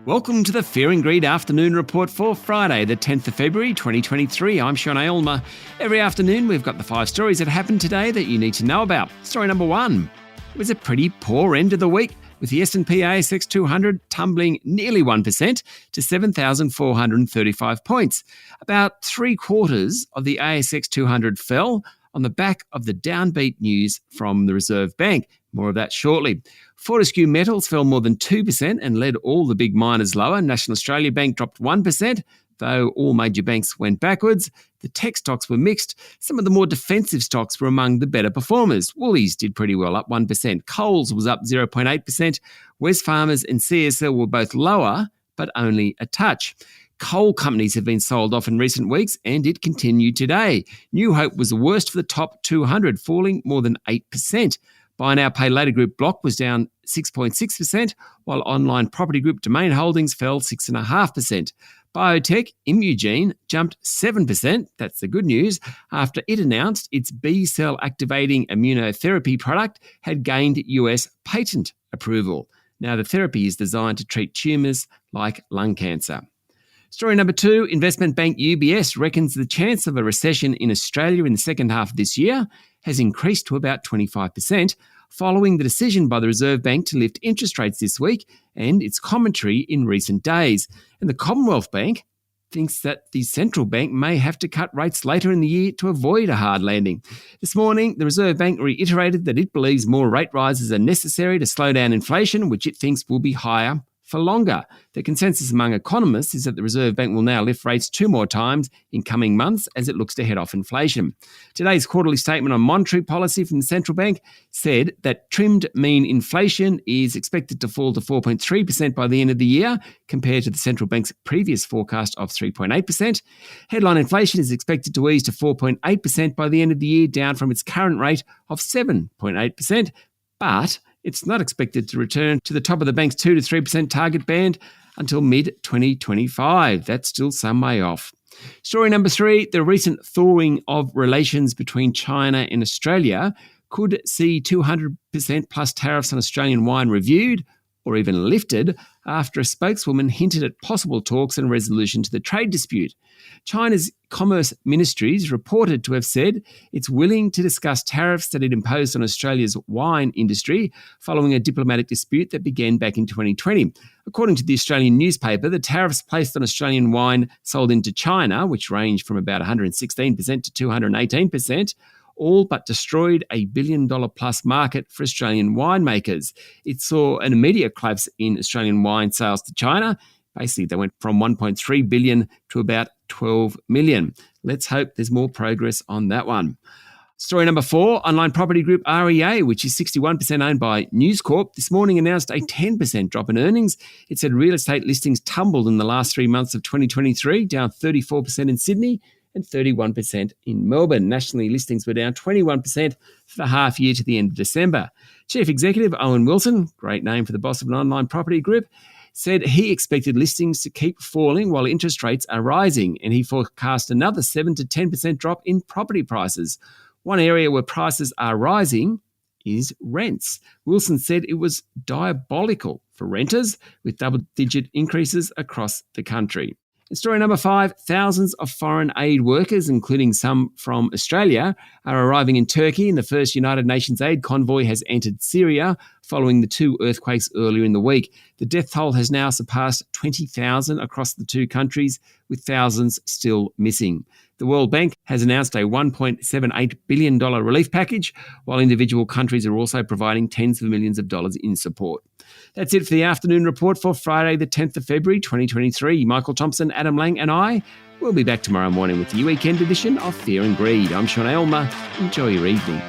Welcome to the Fear and Greed Afternoon Report for Friday, the 10th of February 2023. I'm Sean Aylmer. Every afternoon we've got the 5 stories that happened today that you need to know about. Story number 1. It was a pretty poor end of the week, with the S&P ASX 200 tumbling nearly 1% to 7,435 points. About 3/4 of the ASX 200 fell on the back of the downbeat news from the Reserve Bank. More of that shortly. Fortescue Metals fell more than 2% and led all the big miners lower. National Australia Bank dropped 1%, though all major banks went backwards. The tech stocks were mixed. Some of the more defensive stocks were among the better performers. Woolies did pretty well, up 1%. Coles was up 0.8%. Wesfarmers and CSL were both lower, but only a touch. Coal companies have been sold off in recent weeks, and it continued today. New Hope was the worst for the top 200, falling more than 8%. Buy Now Pay Later Group Block was down 6.6%, while online property group Domain Holdings fell 6.5%. Biotech Imugene jumped 7%, that's the good news, after it announced its B-cell activating immunotherapy product had gained US patent approval. Now, the therapy is designed to treat tumours like lung cancer. Story number 2, investment bank UBS reckons the chance of a recession in Australia in the second half of this year has increased to about 25%, following the decision by the Reserve Bank to lift interest rates this week and its commentary in recent days. And the Commonwealth Bank thinks that the central bank may have to cut rates later in the year to avoid a hard landing. This morning, the Reserve Bank reiterated that it believes more rate rises are necessary to slow down inflation, which it thinks will be higher for longer. The consensus among economists is that the Reserve Bank will now lift rates 2 more times in coming months as it looks to head off inflation. Today's quarterly statement on monetary policy from the central bank said that trimmed mean inflation is expected to fall to 4.3% by the end of the year, compared to the central bank's previous forecast of 3.8%. Headline inflation is expected to ease to 4.8% by the end of the year, down from its current rate of 7.8%. But it's not expected to return to the top of the bank's 2 to 3% target band until mid-2025. That's still some way off. Story number 3, the recent thawing of relations between China and Australia could see 200% plus tariffs on Australian wine reviewed or even lifted after a spokeswoman hinted at possible talks and resolution to the trade dispute. China's Commerce Ministry is reported to have said it's willing to discuss tariffs that it imposed on Australia's wine industry following a diplomatic dispute that began back in 2020. According to the Australian newspaper, the tariffs placed on Australian wine sold into China, which ranged from about 116% to 218%, all but destroyed a $1 billion-plus market for Australian winemakers. It saw an immediate collapse in Australian wine sales to China. Basically, they went from 1.3 billion to about 12 million. Let's hope there's more progress on that one. Story number 4, online property group REA, which is 61% owned by News Corp, this morning announced a 10% drop in earnings. It said real estate listings tumbled in the last 3 months of 2023, down 34% in Sydney and 31% in Melbourne. Nationally, listings were down 21% for the half year to the end of December. Chief Executive Owen Wilson, great name for the boss of an online property group, said he expected listings to keep falling while interest rates are rising, and he forecast another 7 to 10% drop in property prices. One area where prices are rising is rents. Wilson said it was diabolical for renters, with double-digit increases across the country. And story number 5, thousands of foreign aid workers, including some from Australia, are arriving in Turkey, and the first United Nations aid convoy has entered Syria following the 2 earthquakes earlier in the week. The death toll has now surpassed 20,000 across the 2 countries, with thousands still missing. The World Bank has announced a $1.78 billion relief package, while individual countries are also providing tens of millions of dollars in support. That's it for the afternoon report for Friday, the 10th of February, 2023. Michael Thompson, Adam Lang and I will be back tomorrow morning with the weekend edition of Fear and Greed. I'm Sean Aylmer. Enjoy your evening.